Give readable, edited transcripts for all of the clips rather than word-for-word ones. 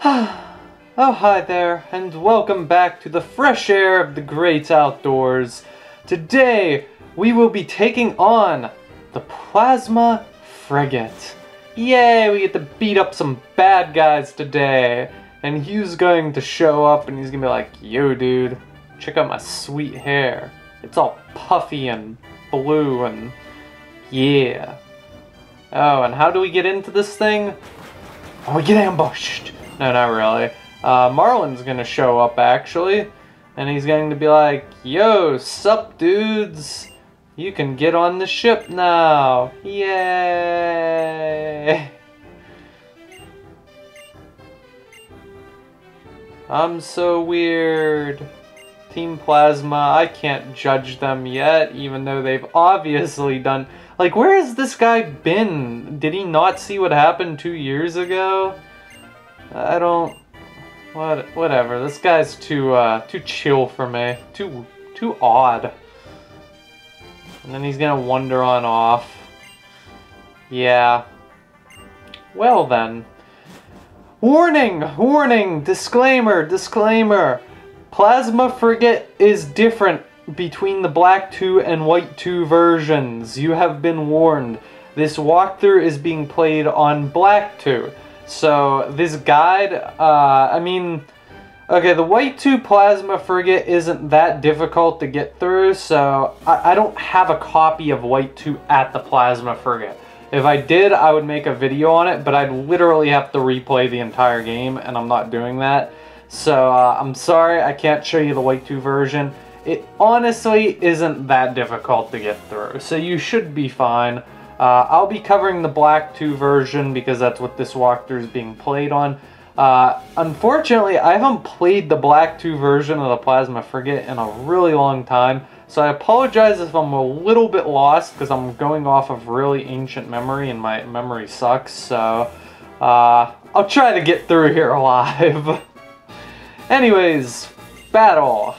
Oh, hi there, and welcome back to the fresh air of the great outdoors. Today, we will be taking on the Plasma Frigate. Yay, we get to beat up some bad guys today. And Hugh's going to show up and he's gonna be like, yo dude, check out my sweet hair. It's all puffy and blue and yeah. Oh, and how do we get into this thing? Oh, we get ambushed. No, not really. Marlin's gonna show up actually, and he's going to be like, yo, sup dudes? You can get on the ship now. Yay! I'm so weird. Team Plasma, I can't judge them yet, even though they've obviously done... Like, where has this guy been? Did he not see what happened 2 years ago? I don't... Whatever. This guy's too chill for me. Too odd. And then he's gonna wander on off. Yeah. Well then. Warning! Warning! Disclaimer! Disclaimer! Plasma Frigate is different between the Black 2 and White 2 versions. You have been warned. This walkthrough is being played on Black 2. So, this guide, okay, the White 2 Plasma Frigate isn't that difficult to get through, so I don't have a copy of White 2 at the Plasma Frigate. If I did, I would make a video on it, but I'd literally have to replay the entire game, and I'm not doing that. So, I'm sorry, I can't show you the White 2 version. It honestly isn't that difficult to get through, so you should be fine. I'll be covering the Black 2 version because that's what this walkthrough is being played on. Unfortunately, I haven't played the Black 2 version of the Plasma Frigate in a really long time, so I apologize if I'm a little bit lost because I'm going off of really ancient memory and my memory sucks, so I'll try to get through here alive. Anyways, battle.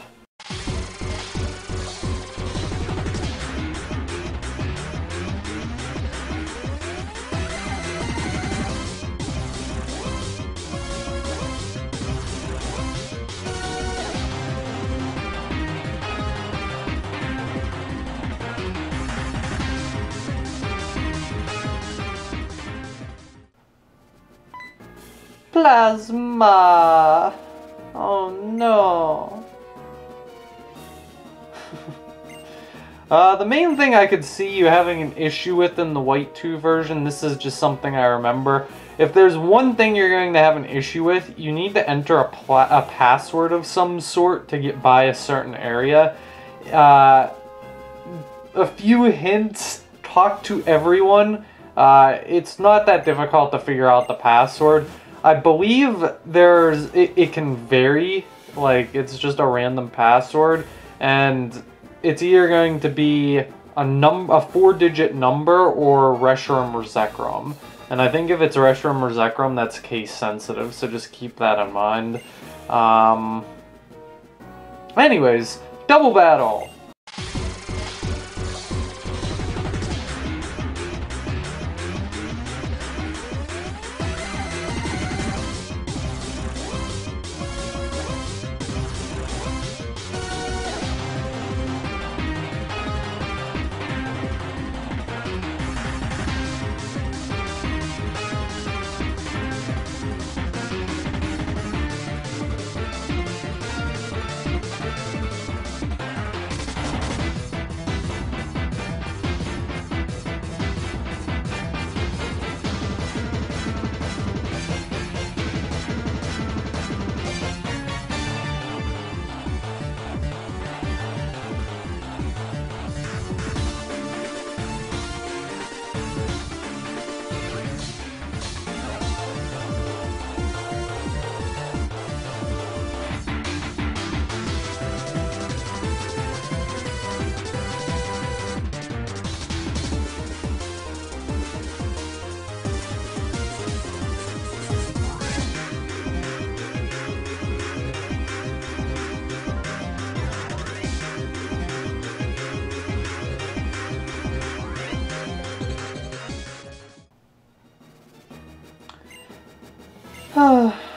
Plasma! Oh no. The main thing I could see you having an issue with in the White 2 version, this is just something I remember. If there's one thing you're going to have an issue with, you need to enter a password of some sort to get by a certain area. A few hints, talk to everyone. It's not that difficult to figure out the password. I believe it can vary, like it's just a random password, and it's either going to be a 4-digit number or Reshiram or Zekrom. And I think if it's Reshiram or Zekrom, that's case sensitive, so just keep that in mind. Anyways, double battle!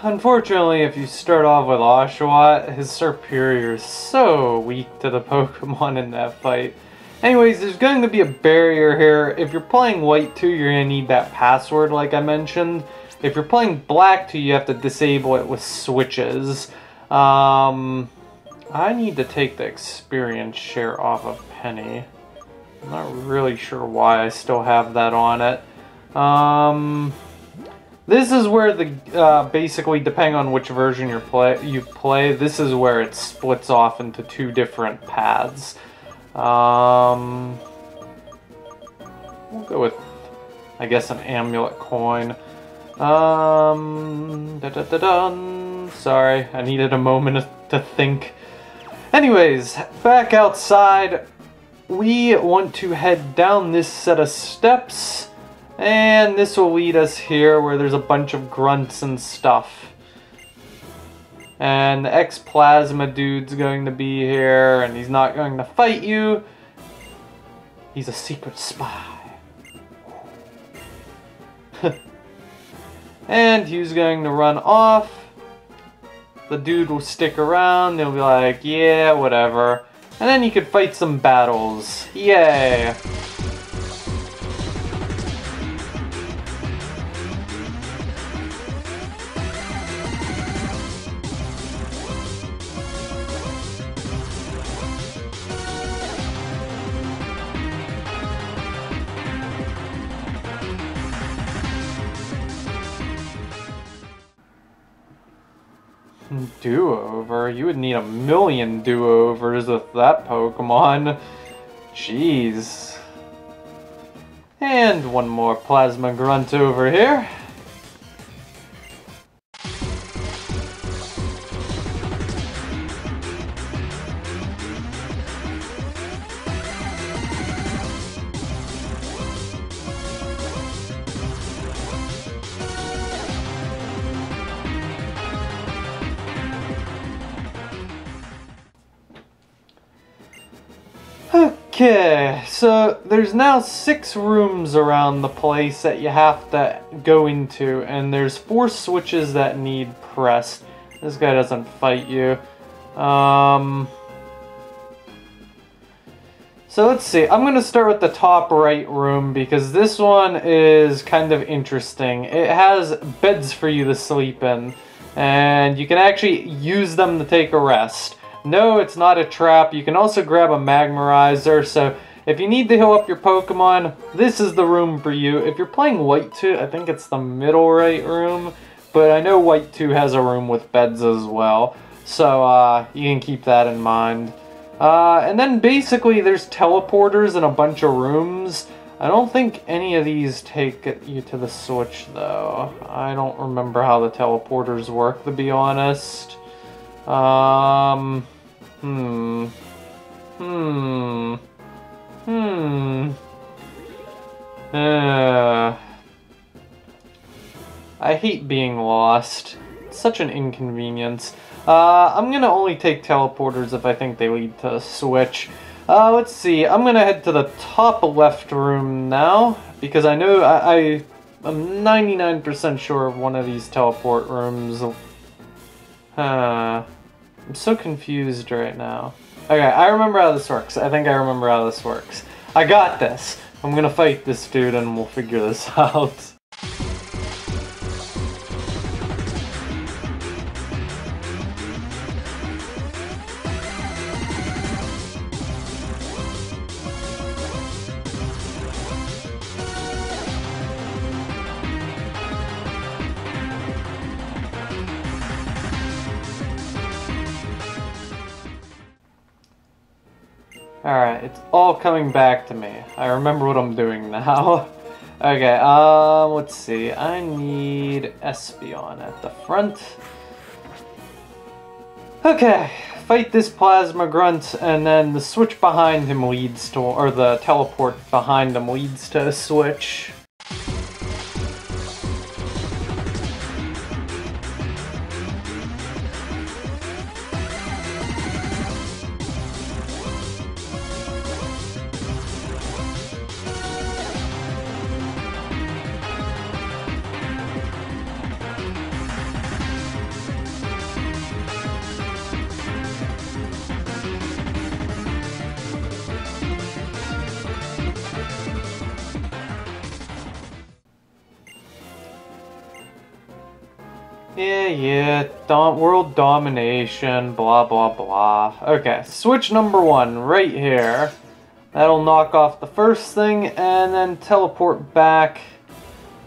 unfortunately, if you start off with Oshawott, his Superior is so weak to the Pokemon in that fight. Anyways, there's going to be a barrier here. If you're playing White 2, you're going to need that password like I mentioned. If you're playing Black 2, you have to disable it with switches. I need to take the experience share off of Penny. I'm not really sure why I still have that on it. This is where the basically, depending on which version you play, this is where it splits off into two different paths. We'll go with, I guess, an amulet coin. Sorry, I needed a moment to think. Anyways, back outside, we want to head down this set of steps, and this will lead us here where there's a bunch of grunts and stuff. And the ex-plasma dude's going to be here, and he's not going to fight you. He's a secret spy. And he's going to run off. The dude will stick around, they'll be like, yeah, whatever. And then you could fight some battles. Yay! Do-over? You would need a million do-overs with that Pokemon. Jeez. And one more Plasma Grunt over here. Okay, so there's now 6 rooms around the place that you have to go into, and there's 4 switches that need pressed. This guy doesn't fight you. So let's see, I'm gonna start with the top right room because this one is kind of interesting. It has beds for you to sleep in, and you can actually use them to take a rest. No, it's not a trap. You can also grab a Magmarizer, so if you need to heal up your Pokemon, this is the room for you. If you're playing White 2, I think it's the middle right room, but I know White 2 has a room with beds as well, so you can keep that in mind. And then basically there's teleporters in a bunch of rooms. I don't think any of these take you to the switch, though. I don't remember how the teleporters work, to be honest. I hate being lost. It's such an inconvenience. I'm gonna only take teleporters if I think they lead to a switch. Let's see, I'm gonna head to the top left room now, because I know I'm 99% sure of one of these teleport rooms. I'm so confused right now. Okay, I remember how this works. I think I remember how this works. I got this. I'm gonna fight this dude and we'll figure this out. Alright, it's all coming back to me. I remember what I'm doing now. Okay, let's see. I need Espeon at the front. Okay, fight this Plasma Grunt, and then the switch behind him leads to, or the teleport behind him leads to a switch. Yeah, world domination, blah, blah, blah. Okay, switch number 1, right here. That'll knock off the first thing, and then teleport back.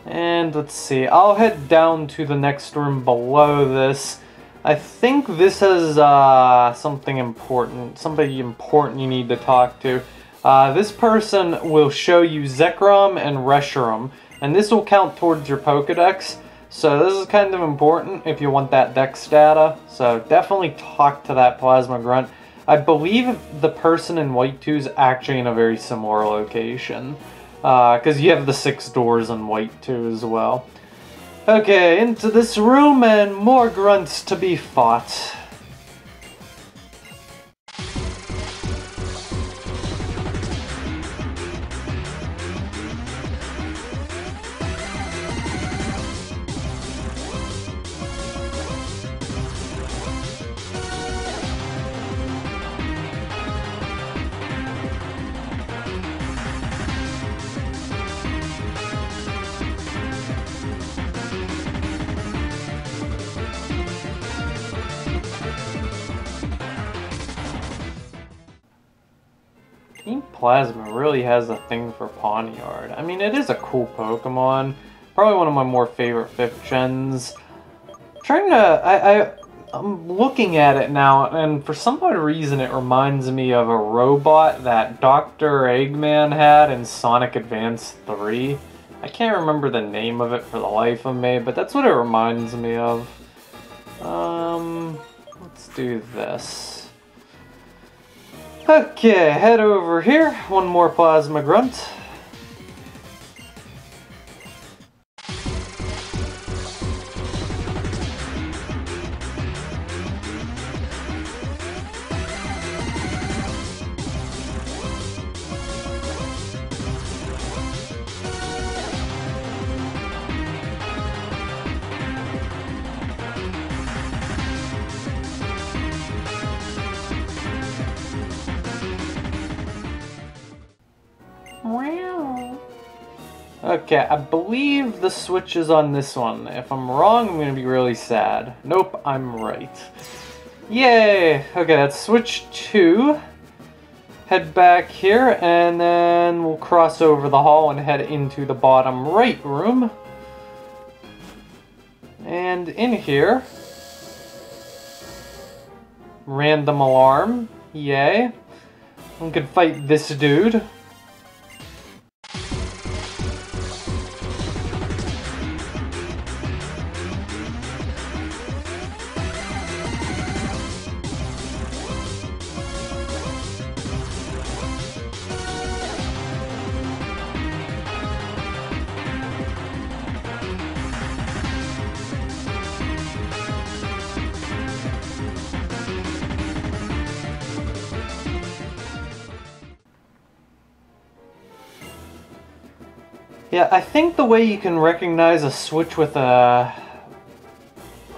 And let's see, I'll head down to the next room below this. I think this has something important, somebody important you need to talk to. This person will show you Zekrom and Reshiram, and this will count towards your Pokedex. So this is kind of important if you want that Dex data. So definitely talk to that Plasma Grunt. I believe the person in White 2 is actually in a very similar location. Because you have the 6 doors in White 2 as well. Okay, into this room and more grunts to be fought. Team Plasma really has a thing for Pawniard. I mean, it is a cool Pokemon. Probably one of my more favorite 5th gens. I'm looking at it now, and for some odd reason it reminds me of a robot that Dr. Eggman had in Sonic Advance 3. I can't remember the name of it for the life of me, but that's what it reminds me of. Let's do this. Okay, head over here. One more Plasma Grunt. Okay, I believe the switch is on this one. If I'm wrong, I'm gonna be really sad. Nope, I'm right. Yay! Okay, that's switch 2. Head back here, and then we'll cross over the hall and head into the bottom right room. And in here, random alarm. Yay. We could fight this dude. Yeah, I think the way you can recognize a switch with a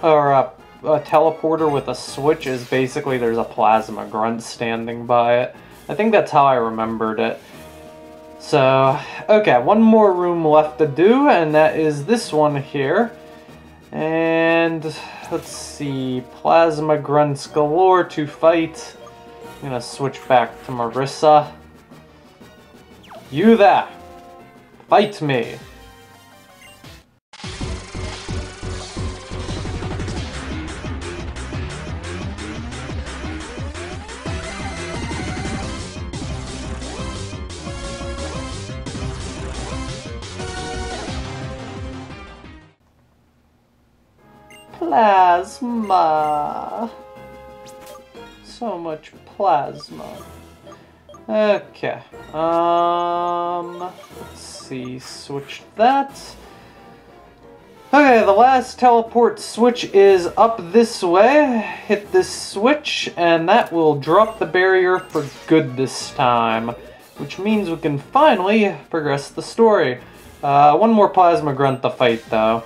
teleporter with a switch is basically there's a Plasma Grunt standing by it. I think that's how I remembered it. So, okay, one more room left to do, and that is this one here. And let's see, Plasma Grunts galore to fight. I'm gonna switch back to Marissa. You there! Fight me! Plasma! So much plasma. Okay, let's see, switch that. Okay, the last teleport switch is up this way. Hit this switch, and that will drop the barrier for good this time. Which means we can finally progress the story. One more Plasma Grunt to fight, though.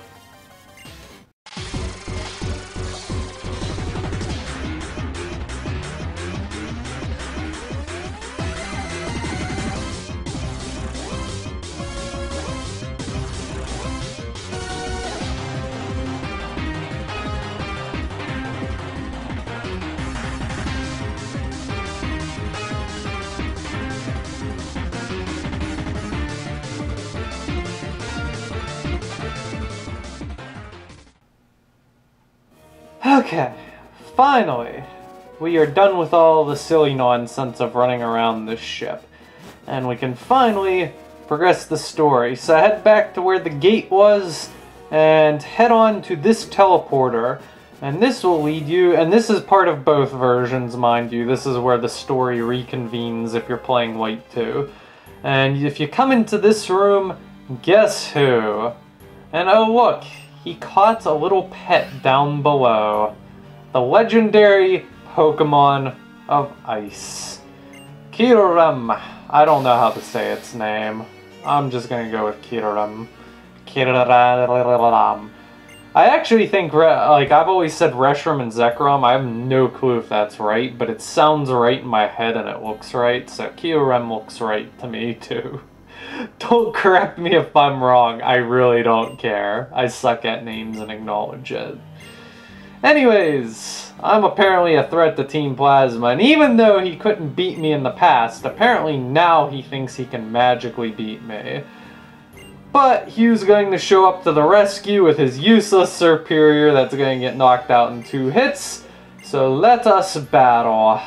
Okay, finally, we are done with all the silly nonsense of running around this ship. And we can finally progress the story. So head back to where the gate was, and head on to this teleporter. And this will lead you, and this is part of both versions, mind you. This is where the story reconvenes if you're playing White 2. And if you come into this room, guess who? And oh look, he caught a little pet down below. The legendary Pokemon of Ice. Kiram. I don't know how to say its name. I'm just gonna go with Kiram. Kiram. I actually think, like, I've always said Reshiram and Zekrom. I have no clue if that's right, but it sounds right in my head and it looks right, so Kyurem looks right to me, too. Don't correct me if I'm wrong, I really don't care. I suck at names and acknowledge it. Anyways, I'm apparently a threat to Team Plasma, and even though he couldn't beat me in the past, apparently now he thinks he can magically beat me. But Hugh's going to show up to the rescue with his useless superior that's going to get knocked out in 2 hits. So let us battle.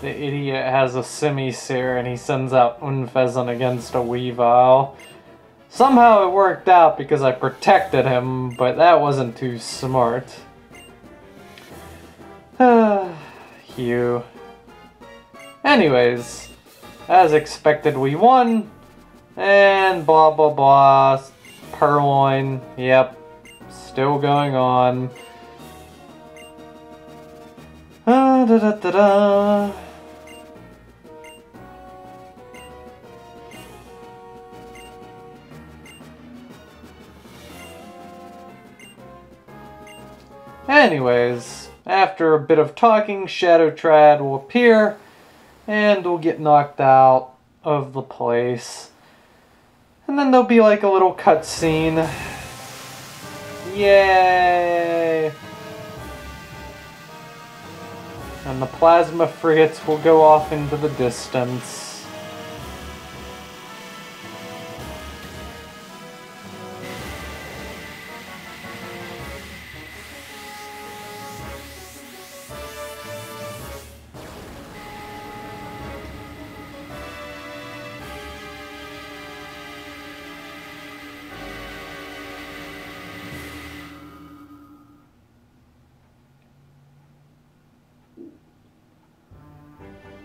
The idiot has a Simisear and he sends out Unfezant against a Weavile. Somehow it worked out because I protected him, but that wasn't too smart. Hugh. Anyways, as expected we won, and blah blah blah. Purloin, yep, still going on. Da da da da. Anyways, after a bit of talking, Shadow Trad will appear, and we'll get knocked out of the place. And then there'll be like a little cutscene. Yay! And the plasma frigates will go off into the distance.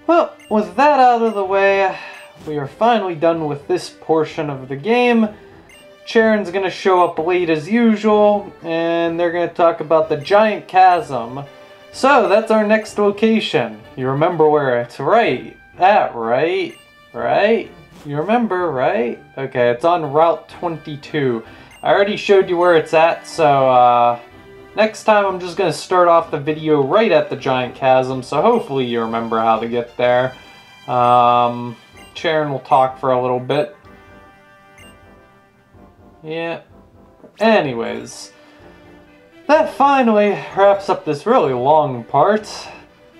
Well, with that out of the way, we are finally done with this portion of the game. Charon's gonna show up late as usual, and they're gonna talk about the giant chasm. So, that's our next location. You remember where it's right? That, right? Right? You remember, right? Okay, it's on Route 22. I already showed you where it's at, so, next time I'm just going to start off the video right at the giant chasm, so hopefully you remember how to get there. Charon will talk for a little bit. Yeah. Anyways, that finally wraps up this really long part.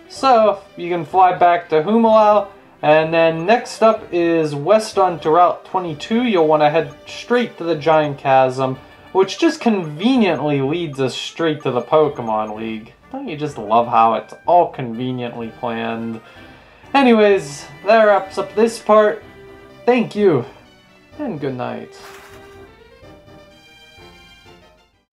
So, you can fly back to Humalau, And then next up is west onto Route 22. You'll want to head straight to the Giant Chasm, which just conveniently leads us straight to the Pokemon League. Don't you just love how it's all conveniently planned? Anyways, that wraps up this part. Thank you, and good night.